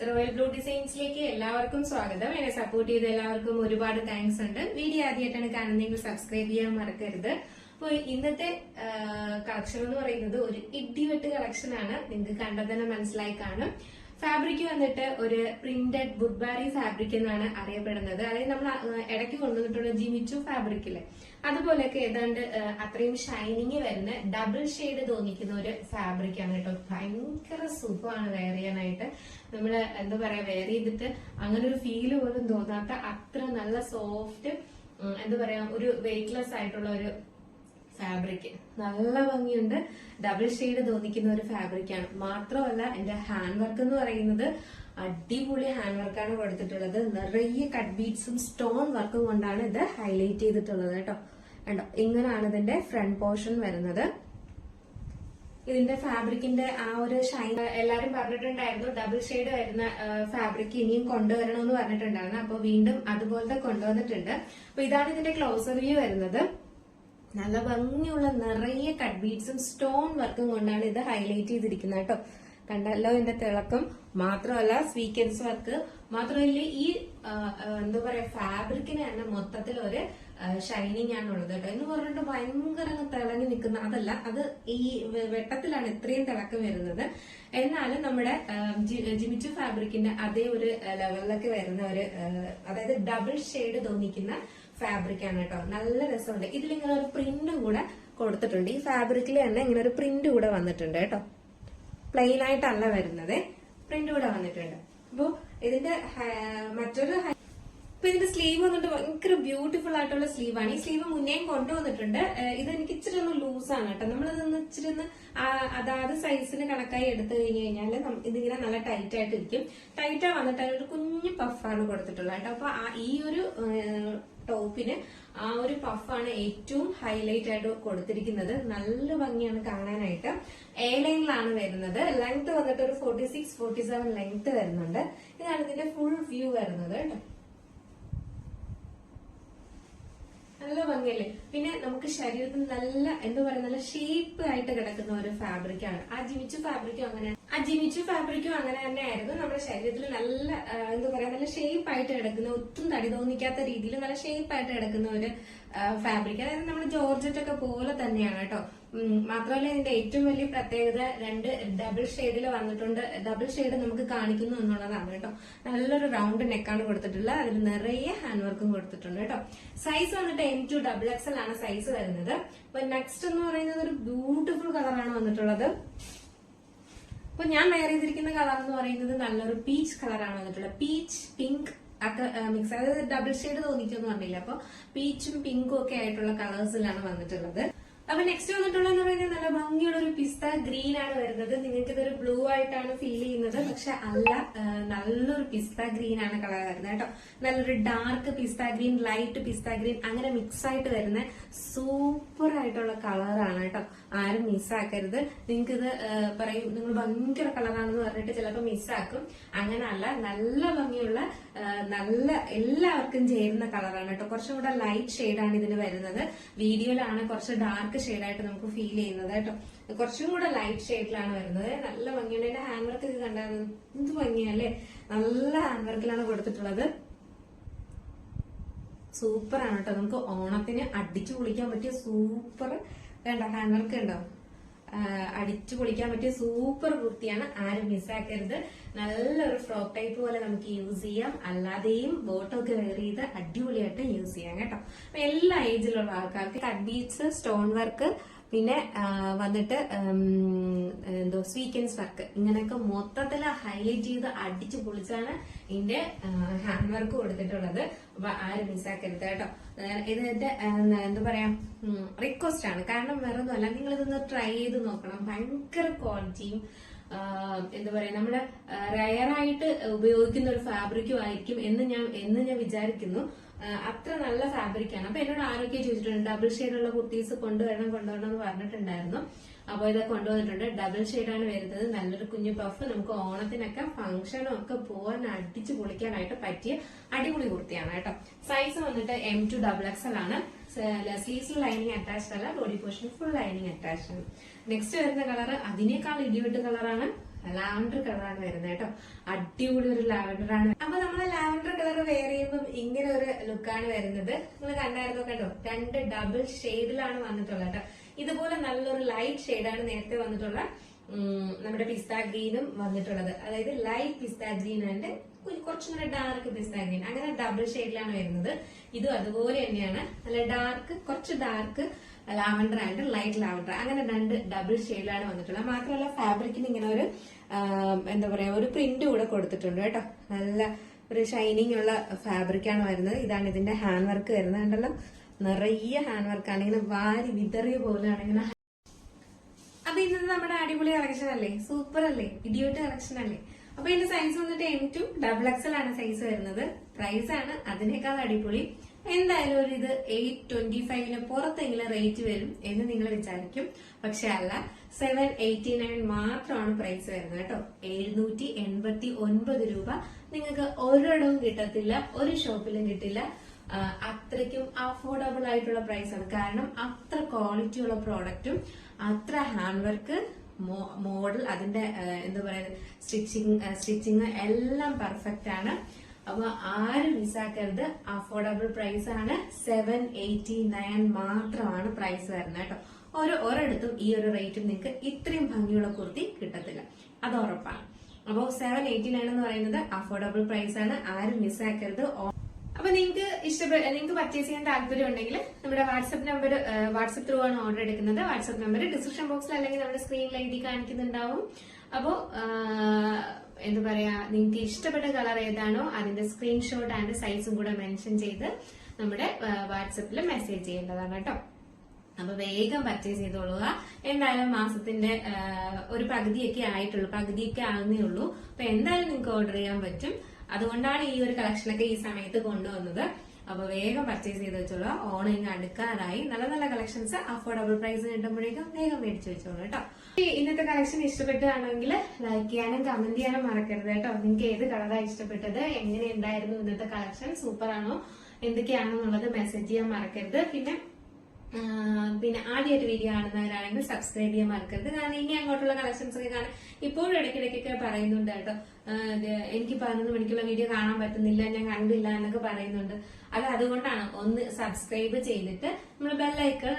Royal blue ഡിസൈൻസിലേക്ക് എല്ലാവർക്കും സ്വാഗതം. എന്നെ സപ്പോർട്ട് ചെയ്ത എല്ലാവർക്കും ഒരുപാട് താങ്ക്സ് ഉണ്ട്. വീഡിയോ ആദ്യമായിട്ടാണ് കാണുന്നതെങ്കിൽ സബ്സ്ക്രൈബ് ചെയ്യാൻ മറക്കരുത്. അപ്പോൾ ഇന്നത്തെ കളക്ഷൻ എന്ന് പറയുന്നത് ഒരു ഇടിവെട്ട് കളക്ഷൻ ആണ്. നിങ്ങൾക്ക് കണ്ടാൽ തന്നെ മനസ്സിലായി കാണും. ഫാബ്രിക് വന്നിട്ട് ഒരു പ്രിന്റഡ് ബുഡ്ബാരി ഫാബ്രിക് എന്നാണ് അറിയപ്പെടുന്നത്. അതായത് നമ്മൾ ഇടയ്ക്ക് കൊണ്ടുവന്നിട്ടുള്ള ജിമിച്ചു ഫാബ്രിക്കില്ലേ, അതുപോലെയൊക്കെ ഏതാണ്ട് അത്രയും ഷൈനിങ് വരുന്ന ഡബിൾ ഷെയ്ഡ് തോന്നിക്കുന്ന ഒരു ഫാബ്രിക് ആണ് കേട്ടോ. ഭയങ്കര സുഖമാണ് വെയർ ചെയ്യാനായിട്ട്. നമ്മള് എന്താ പറയാ, വെയർ ചെയ്തിട്ട് അങ്ങനെ ഒരു ഫീല് പോലും തോന്നാത്ത അത്ര നല്ല സോഫ്റ്റ്, എന്താ പറയാ, ഒരു വെയ്റ്റ്ലെസ് ആയിട്ടുള്ള ഒരു ഫാബ്രിക്. നല്ല ഭംഗിയുണ്ട്. ഡബിൾ ഷെയ്ഡ് തോന്നിക്കുന്ന ഒരു ഫാബ്രിക് ആണ്. മാത്രമല്ല എന്റെ ഹാൻഡ് വർക്ക് എന്ന് പറയുന്നത് അടിപൊളി ഹാൻഡ് വർക്കാണ് കൊടുത്തിട്ടുള്ളത്. നിറയെ കട്ട് ബീഡ്സും സ്റ്റോൺ വർക്കും കൊണ്ടാണ് ഇത് ഹൈലൈറ്റ് ചെയ്തിട്ടുള്ളത് കേട്ടോ. കണ്ടോ, ഇങ്ങനെയാണ് ഇതിന്റെ ഫ്രണ്ട് പോർഷൻ വരുന്നത്. ഇതിന്റെ ഫാബ്രിക്കിന്റെ ആ ഒരു ഷൈൻ എല്ലാരും പറഞ്ഞിട്ടുണ്ടായിരുന്നു. ഡബിൾ ഷെയ്ഡ് വരുന്ന ഫാബ്രിക് ഇനിയും കൊണ്ടുവരണമെന്ന് പറഞ്ഞിട്ടുണ്ടായിരുന്നു. അപ്പൊ വീണ്ടും അതുപോലത്തെ കൊണ്ടുവന്നിട്ടുണ്ട്. അപ്പൊ ഇതാണ് ഇതിന്റെ ക്ലോസർ വ്യൂ വരുന്നത്. നല്ല ഭംഗിയുള്ള നിറയെ കട്ട് ബീഡ്സും സ്റ്റോൺ വർക്കും കൊണ്ടാണ് ഇത് ഹൈലൈറ്റ് ചെയ്തിരിക്കുന്നത് കേട്ടോ. കണ്ടല്ലോ ഇതിന്റെ തിളക്കം. മാത്രമല്ല സ്വീക്വൻസ് വർക്ക് മാത്രമല്ല, ഈ എന്താ പറയാ, ഫാബ്രിക്കിന് തന്നെ മൊത്തത്തിൽ ഒരു ഷൈനിങ് ആണുള്ളത് കേട്ടോ. എന്ന് പറഞ്ഞിട്ട് ഭയങ്കര തിളങ്ങി നിൽക്കുന്ന അതല്ല, അത് ഈ വെട്ടത്തിലാണ് ഇത്രയും തിളക്കം വരുന്നത്. എന്നാലും നമ്മുടെ ജിമിച്ചു ഫാബ്രിക്കിന്റെ അതേ ഒരു ലെവലിലൊക്കെ വരുന്ന ഒരു, അതായത് ഡബിൾ ഷെയ്ഡ് തോന്നിക്കുന്ന ഫാബ്രിക് ആണ് കേട്ടോ. നല്ല രസമുണ്ട്. ഇതിലിങ്ങനെ ഒരു പ്രിന്റ് കൂടെ കൊടുത്തിട്ടുണ്ട്. ഈ ഫാബ്രിക്കിൽ തന്നെ ഇങ്ങനെ ഒരു പ്രിന്റ് കൂടെ വന്നിട്ടുണ്ട് കേട്ടോ. പ്ലെയിൻ ആയിട്ടല്ല വരുന്നത്, പ്രിന്റ് കൂടെ വന്നിട്ടുണ്ട്. അപ്പോ ഇതിന്റെ മറ്റൊരു ഇതിന്റെ സ്ലീവ് വന്നിട്ട് ഭയങ്കര ബ്യൂട്ടിഫുൾ ആയിട്ടുള്ള സ്ലീവാണ്. ഈ സ്ലീവ് മുന്നേയും കൊണ്ടുവന്നിട്ടുണ്ട്. ഇത് എനിക്ക് ഇച്ചിരി ഒന്ന് ലൂസാണ് കേട്ടോ. നമ്മളിതൊന്ന് ഇച്ചിരി ഒന്ന് അതാത് സൈസിന് കണക്കായി എടുത്തു കഴിഞ്ഞാൽ ഇതിങ്ങനെ നല്ല ടൈറ്റ് ആയിട്ട് ഇരിക്കും. ടൈറ്റാ വന്നിട്ട് ഒരു കുഞ്ഞു പഫാണ് കൊടുത്തിട്ടുള്ളത് കേട്ടോ. അപ്പൊ ഈ ഒരു ടോപ്പിന് ആ ഒരു പഫാണ് ഏറ്റവും ഹൈലൈറ്റ് ആയിട്ട് കൊടുത്തിരിക്കുന്നത്. നല്ല ഭംഗിയാണ് കാണാനായിട്ട്. എ ലൈനിലാണ് വരുന്നത്. ലെങ്ത് വന്നിട്ട് ഒരു 46-47 ലെങ്ത് വരുന്നുണ്ട്. ഇതാണ് ഇതിന്റെ ഫുൾ വ്യൂ വരുന്നത് കേട്ടോ. നല്ല ഭംഗിയല്ലേ. പിന്നെ നമുക്ക് ശരീരത്തിൽ നല്ല എന്താ പറയുക, നല്ല ഷേപ്പ് ആയിട്ട് കിടക്കുന്ന ഒരു ഫാബ്രിക് ആണ്. ആ ജിമിച്ചു ഫാബ്രിക്കും അങ്ങനെ തന്നെയായിരുന്നു. നമ്മുടെ ശരീരത്തിൽ നല്ല എന്താ പറയാ, നല്ല ഷേപ്പ് ആയിട്ട് കിടക്കുന്ന, ഒട്ടും തടി തോന്നിക്കാത്ത രീതിയിൽ നല്ല ഷേപ്പ് ആയിട്ട് കിടക്കുന്ന ഒരു ഫാബ്രിക്. അതായത് നമ്മുടെ ജോർജറ്റ് ഒക്കെ പോലെ തന്നെയാണ് കേട്ടോ. മാത്രമല്ല ഇതിന്റെ ഏറ്റവും വലിയ പ്രത്യേകത രണ്ട് ഡബിൾ ഷെയ്ഡിൽ വന്നിട്ടുണ്ട്. ഡബിൾ ഷെയ്ഡ് നമുക്ക് കാണിക്കുന്നു എന്നുള്ളതാണ് കേട്ടോ. നല്ലൊരു റൗണ്ട് നെക്കാണ് കൊടുത്തിട്ടുള്ളത്. അതിൽ നിറയെ ഹാൻഡ് വർക്കും കൊടുത്തിട്ടുണ്ട് കേട്ടോ. സൈസ് വന്നിട്ട് M2XXL ആണ് സൈസ് വരുന്നത്. അപ്പൊ നെക്സ്റ്റ് എന്ന് പറയുന്നത് ഒരു ബ്യൂട്ടിഫുൾ കളറാണ് വന്നിട്ടുള്ളത്. അപ്പൊ ഞാൻ വെയർ ചെയ്തിരിക്കുന്ന കളർ എന്ന് പറയുന്നത് നല്ലൊരു പീച്ച് കളറാണ് വന്നിട്ടുള്ളത്. പീച്ച് പിങ്ക് ഒക്കെ മിക്സ്, അതായത് ഡബിൾ ഷെയ്ഡ് തോന്നിച്ചെന്ന് പറഞ്ഞില്ല. അപ്പൊ പീച്ചും പിങ്കും ഒക്കെ ആയിട്ടുള്ള കളേഴ്സിലാണ് വന്നിട്ടുള്ളത്. അപ്പൊ നെക്സ്റ്റ് വന്നിട്ടുള്ളതെന്ന് പറയുന്നത് നല്ല ഭംഗിയുള്ള ഒരു പിസ്ത ഗ്രീൻ ആണ് വരുന്നത്. നിങ്ങൾക്ക് ഇതൊരു ബ്ലൂ ആയിട്ടാണ് ഫീൽ ചെയ്യുന്നത്, പക്ഷെ അല്ല, നല്ലൊരു പിസ്ത ഗ്രീൻ ആണ് കളർ വരുന്നത് കേട്ടോ. നല്ലൊരു ഡാർക്ക് പിസ്ത ഗ്രീൻ, ലൈറ്റ് പിസ്ത ഗ്രീൻ, അങ്ങനെ മിക്സ് ആയിട്ട് വരുന്ന സൂപ്പർ ആയിട്ടുള്ള കളറാണ് കേട്ടോ. ആരും മിസ്സാക്കരുത്. നിങ്ങൾക്ക് ഇത് പറയും നിങ്ങൾ ഭയങ്കര കളറാണെന്ന് പറഞ്ഞിട്ട് ചിലപ്പോൾ മിസ്സാക്കും. അങ്ങനല്ല, നല്ല ഭംഗിയുള്ള നല്ല എല്ലാവർക്കും ചേരുന്ന കളറാണ് കേട്ടോ. കുറച്ചും കൂടെ ലൈറ്റ് ഷെയ്ഡാണ് ഇതിന് വരുന്നത്. വീഡിയോയിലാണ് കുറച്ച് ഡാർക്ക് ഷെയ്ഡായിട്ട് നമുക്ക് ഫീൽ ചെയ്യുന്നത് കേട്ടോ. കുറച്ചും കൂടെ ലൈറ്റ് ഷെയ്ഡിലാണ് വരുന്നത്. നല്ല ഭംഗിയാണ്. എന്റെ ഹാൻഡ് വർക്ക് ഇത് കണ്ടാൽ എന്ത് ഭംഗിയല്ലേ. നല്ല ഹാൻഡ് വർക്കിലാണ് കൊടുത്തിട്ടുള്ളത്. സൂപ്പർ ആണ് കേട്ടോ. നമുക്ക് ഓണത്തിന് അടിച്ചു പൊളിക്കാൻ പറ്റിയ സൂപ്പർ വേണ്ട ഹാൻഡ് വർക്ക് ഉണ്ടോ, അടിച്ചു പൊളിക്കാൻ പറ്റിയ സൂപ്പർ കുർത്തിയാണ്. ആരും മിസ്സാക്കരുത്. നല്ലൊരു ഫ്രോക്ക് ടൈപ്പ് പോലെ നമുക്ക് യൂസ് ചെയ്യാം. അല്ലാതെയും ബോട്ടം ഒക്കെ വെയർ ചെയ്ത് അടിപൊളിയായിട്ട് യൂസ് ചെയ്യാം കേട്ടോ. അപ്പൊ എല്ലാ ഏജിലുള്ള ആൾക്കാർക്ക് കട്ട് ബീഡ്സ്, സ്റ്റോൺ വർക്ക്, പിന്നെ വന്നിട്ട് എന്തോ സ്വീക്വൻസ് വർക്ക്, ഇങ്ങനെയൊക്കെ മൊത്തത്തിൽ ഹൈലൈറ്റ് ചെയ്ത് അടിച്ചു പൊളിച്ചാണ് ഇതിന്റെ ഹാൻഡ് വർക്ക് കൊടുത്തിട്ടുള്ളത്. അപ്പൊ ആരും മിസ്സാക്കരുത് കേട്ടോ. ഇതിന്റെ എന്താ പറയാ, റിക്വസ്റ്റ് ആണ്. കാരണം വേറെ ഒന്നുമല്ല, നിങ്ങൾ ഇതൊന്ന് ട്രൈ ചെയ്ത് നോക്കണം. ഭയങ്കര ക്വാളിറ്റിയും എന്താ പറയാ, നമ്മള് റയറായിട്ട് ഉപയോഗിക്കുന്ന ഒരു ഫാബ്രിക്കും ആയിരിക്കും എന്ന് ഞാൻ വിചാരിക്കുന്നു. അത്ര നല്ല ഫാബ്രിക്കാണ്. അപ്പൊ എന്നോട് ആരൊക്കെ ചോദിച്ചിട്ടുണ്ട് ഡബിൾ ഷെയ്ഡുള്ള കുർത്തീസ് കൊണ്ടുവരണം എന്ന് പറഞ്ഞിട്ടുണ്ടായിരുന്നു. അപ്പോൾ ഇതൊക്കെ കൊണ്ടുവന്നിട്ടുണ്ട്. ഡബിൾ ഷെയ്ഡാണ് വരുന്നത്. നല്ലൊരു കുഞ്ഞു പഫ്, നമുക്ക് ഓണത്തിനൊക്കെ ഫംഗ്ഷനും ഒക്കെ പോകാൻ അടിച്ചു പൊളിക്കാനായിട്ട് പറ്റിയ അടിപൊളി കുർത്തിയാണ് കേട്ടോ. സൈസ് വന്നിട്ട് M2XXL ആണ്. സ്ലീവ്സിൽ ലൈനിങ് അറ്റാച്ച്ഡ് അല്ല, body portion full lining attached ആണ്. നെക്സ്റ്റ് വരുന്ന കളർ അതിനേക്കാൾ ഇടിവെട്ട് കളറാണ്. ലാവൻഡർ കളറാണ് വരുന്നത് കേട്ടോ. അടിപൊളി ഒരു ലാവൻഡർ ആണ്. അപ്പൊ നമ്മള് ലാവൻഡർ കളർ വെയർ ചെയ്യുമ്പോൾ ഇങ്ങനെ ഒരു ലുക്കാണ് വരുന്നത്. നിങ്ങൾ കണ്ടായിരുന്നു കേട്ടോ, 2 ഡബിൾ ഷെയ്ഡിലാണ് വന്നിട്ടുള്ളത് കേട്ടോ. ഇതുപോലെ നല്ലൊരു ലൈറ്റ് ഷെയ്ഡാണ് നേരത്തെ വന്നിട്ടുള്ള നമ്മുടെ പിസ്ത ഗ്രീനും വന്നിട്ടുള്ളത്. അതായത് ലൈറ്റ് പിസ്ത ഗ്രീൻ ആൻഡ് കുറച്ചും കൂടെ ഡാർക്ക് പിസ്ത ഗ്രീൻ, അങ്ങനെ ഡബിൾ ഷെയ്ഡിലാണ് വരുന്നത്. ഇതും അതുപോലെ തന്നെയാണ്, നല്ല ഡാർക്ക്, കുറച്ച് dark lavender and light lavender, അങ്ങനെ 2 ഡബിൾ ഷെയ്ഡിലാണ് വന്നിട്ടുള്ളത്. മാത്രമല്ല ഫാബ്രിക്കിന് ഇങ്ങനെ ഒരു എന്താ പറയാ ഒരു പ്രിന്റ് കൂടെ കൊടുത്തിട്ടുണ്ട് കേട്ടോ. നല്ല ഒരു ഷൈനിങ് ഉള്ള ഫാബ്രിക്കാണ് വരുന്നത്. ഇതാണ് ഇതിന്റെ ഹാൻഡ് വർക്ക് വരുന്നത്. കണ്ടല്ലോ, നിറയെ ഹാൻഡ് വർക്കാണ്, ഇങ്ങനെ വാരി വിതറിയ പോലെയാണ് ഇങ്ങനെ. അപ്പൊ ഇന്നത്തെ നമ്മുടെ അടിപൊളി കളക്ഷൻ അല്ലേ, സൂപ്പർ അല്ലേ, ഇഡിയോട്ട് കളക്ഷൻ അല്ലേ. അപ്പൊ ഇതിന്റെ സൈസ് വന്നിട്ട് M2 XXL ആണ് സൈസ് വരുന്നത്. പ്രൈസ് ആണ് അതിനേക്കാൾ അടിപൊളി. എന്തായാലും ഒരു ഇത് 825 പുറത്തെങ്കിലും റേറ്റ് വരും എന്ന് നിങ്ങൾ വിചാരിക്കും. പക്ഷെ അല്ല, 789 മാത്രമാണ് പ്രൈസ് വരുന്നത് കേട്ടോ. 789 രൂപ നിങ്ങൾക്ക് ഒരിടവും കിട്ടത്തില്ല, ഒരു ഷോപ്പിലും കിട്ടില്ല. അത്രയ്ക്കും അഫോർഡബിൾ ആയിട്ടുള്ള പ്രൈസ് ആണ്. കാരണം അത്ര ക്വാളിറ്റി ഉള്ള പ്രോഡക്റ്റും അത്ര ഹാൻഡ് വർക്ക്, മോഡൽ, അതിന്റെ എന്താ പറയുക സ്റ്റിച്ചിങ് എല്ലാം പെർഫെക്റ്റ് ആണ്. അപ്പൊ ആരും മിസ്സാക്കരുത്. അഫോർഡബിൾ പ്രൈസ് ആണ്. 789 മാത്രമാണ് പ്രൈസ് വരുന്നത് കേട്ടോ. ഒരിടത്തും ഈ ഒരു റേറ്റും നിങ്ങൾക്ക് ഇത്രയും ഭംഗിയുള്ള കുർത്തി കിട്ടത്തില്ല, അത് ഉറപ്പാണ്. അപ്പോൾ 789 എന്ന് പറയുന്നത് അഫോർഡബിൾ പ്രൈസ് ആണ്, ആരും മിസ്സാക്കരുത്. അപ്പൊ നിങ്ങൾക്ക് പർച്ചേസ് ചെയ്യാൻ താല്പര്യം ഉണ്ടെങ്കിൽ നമ്മുടെ വാട്സ്ആപ്പ് ത്രൂ ആണ് ഓർഡർ എടുക്കുന്നത്. വാട്സ്ആപ്പ് നമ്പർ ഡിസ്ക്രിപ്ഷൻ ബോക്സിൽ അല്ലെങ്കിൽ നമ്മുടെ സ്ക്രീനിൽ എഴുതി കാണിക്കുന്നുണ്ടാവും. അപ്പോ എന്താ പറയാ, നിങ്ങൾക്ക് ഇഷ്ടപ്പെട്ട കളർ ഏതാണോ അതിന്റെ സ്ക്രീൻഷോട്ട് ആൻഡ് സൈസും കൂടെ മെൻഷൻ ചെയ്ത് നമ്മുടെ വാട്സപ്പിൽ മെസ്സേജ് ചെയ്യേണ്ടതാണ് കേട്ടോ. അപ്പൊ വേഗം പർച്ചേസ് ചെയ്തോളുക. എന്തായാലും മാസത്തിന്റെ ഒരു പകുതിയൊക്കെ ആവുന്നേ ഉള്ളൂ. അപ്പൊ എന്തായാലും നിങ്ങൾക്ക് ഓർഡർ ചെയ്യാൻ പറ്റും. അതുകൊണ്ടാണ് ഈ ഒരു കളക്ഷനൊക്കെ ഈ സമയത്ത് കൊണ്ടുവന്നത്. അപ്പൊ വേഗം പർച്ചേസ് ചെയ്ത് വെച്ചോളൂ. ഓണം ഇങ്ങ് അടുക്കാറായി. നല്ല നല്ല കളക്ഷൻസ് അഫോർഡബിൾ പ്രൈസ് കിട്ടുമ്പോഴേക്കും വേഗം മേടിച്ചു വെച്ചോളൂ കേട്ടോ. ഇന്നത്തെ കളക്ഷൻ ഇഷ്ടപ്പെട്ടാണെങ്കിൽ ലൈക്ക് ചെയ്യാനും കമന്റ് ചെയ്യാനും മറക്കരുത് കേട്ടോ. നിങ്ങൾക്ക് ഏത് കളറാണ് ഇഷ്ടപ്പെട്ടത്, എങ്ങനെ ഉണ്ടായിരുന്നു ഇന്നത്തെ കളക്ഷൻ, സൂപ്പർ ആണോ, എന്തൊക്കെയാണെന്നുള്ളത് മെസ്സേജ് ചെയ്യാൻ മറക്കരുത്. പിന്നെ ആദ്യമായിട്ട് വീഡിയോ കാണുന്നവരാണെങ്കിൽ സബ്സ്ക്രൈബ് ചെയ്യാൻ മറക്കരുത്. കാരണം ഇനി അങ്ങോട്ടുള്ള കളക്ഷൻസ് ഒക്കെ കാണാൻ ഇപ്പോഴും ഇടയ്ക്കിടയ്ക്കൊക്കെ പറയുന്നുണ്ട് കേട്ടോ. എനിക്ക് 11 മണിക്കുള്ള വീഡിയോ കാണാൻ പറ്റുന്നില്ല, ഞാൻ കണ്ടില്ല എന്നൊക്കെ പറയുന്നുണ്ട്. അതുകൊണ്ടാണ് ഒന്ന് സബ്സ്ക്രൈബ് ചെയ്തിട്ട് നമ്മൾ ബെല്ലൈക്കൺ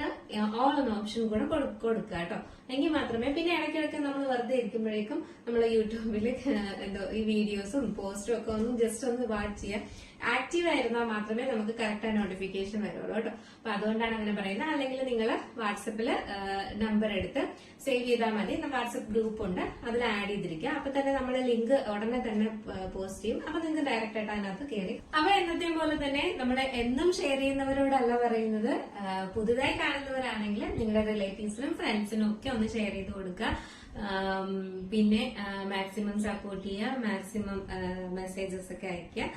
ഓൾ എന്ന ഓപ്ഷൻ കൂടെ കൊടുക്കുക കേട്ടോ. എങ്കിൽ മാത്രമേ പിന്നെ ഇടയ്ക്കിടയ്ക്ക് നമ്മൾ വെറുതെ ഇരിക്കുമ്പോഴേക്കും നമ്മൾ യൂട്യൂബിൽ ഈ വീഡിയോസും പോസ്റ്റും ഒക്കെ ജസ്റ്റ് ഒന്ന് വാച്ച് ചെയ്യാം. ആക്റ്റീവ് ആയിരുന്നാൽ മാത്രമേ നമുക്ക് കറക്റ്റ് നോട്ടിഫിക്കേഷൻ വരുള്ളൂ കേട്ടോ. അപ്പൊ അതുകൊണ്ടാണ് അങ്ങനെ പറയുന്നത്. അല്ലെങ്കിൽ നിങ്ങൾ വാട്സപ്പില് നമ്പർ എടുത്ത് സേവ് ചെയ്താൽ മതി. വാട്സപ്പ് ഗ്രൂപ്പ് ഉണ്ട്, അതിൽ ആഡ് ചെയ്തിരിക്കുക. അപ്പൊ തന്നെ നമ്മൾ ലിങ്ക് ഉടനെ തന്നെ പോസ്റ്റ് ചെയ്യും. അപ്പൊ നിങ്ങൾക്ക് ഡയറക്റ്റ് ആയിട്ട് അതിനകത്ത് കയറി. അപ്പൊ എന്നത്തെയും പോലെ തന്നെ നമ്മളെ എന്നും ഷെയർ ചെയ്യുന്നവരോടല്ല പറയുന്നത്, പുതുതായി കാണുന്നവരാണെങ്കിൽ നിങ്ങളുടെ റിലേറ്റീവ്സിനും ഫ്രണ്ട്സിനും ഒക്കെ ഒന്ന് ഷെയർ ചെയ്ത് കൊടുക്കുക. പിന്നെ മാക്സിമം സപ്പോർട്ട് ചെയ്യുക, മാക്സിമം മെസ്സേജസ് ഒക്കെ അയക്കുക.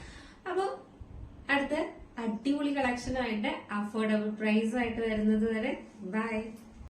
അപ്പൊ അടുത്ത അടിപൊളി കളക്ഷനായിട്ട് അഫോർഡബിൾ പ്രൈസുമായിട്ട് വരുന്നത് വരെ ബൈ.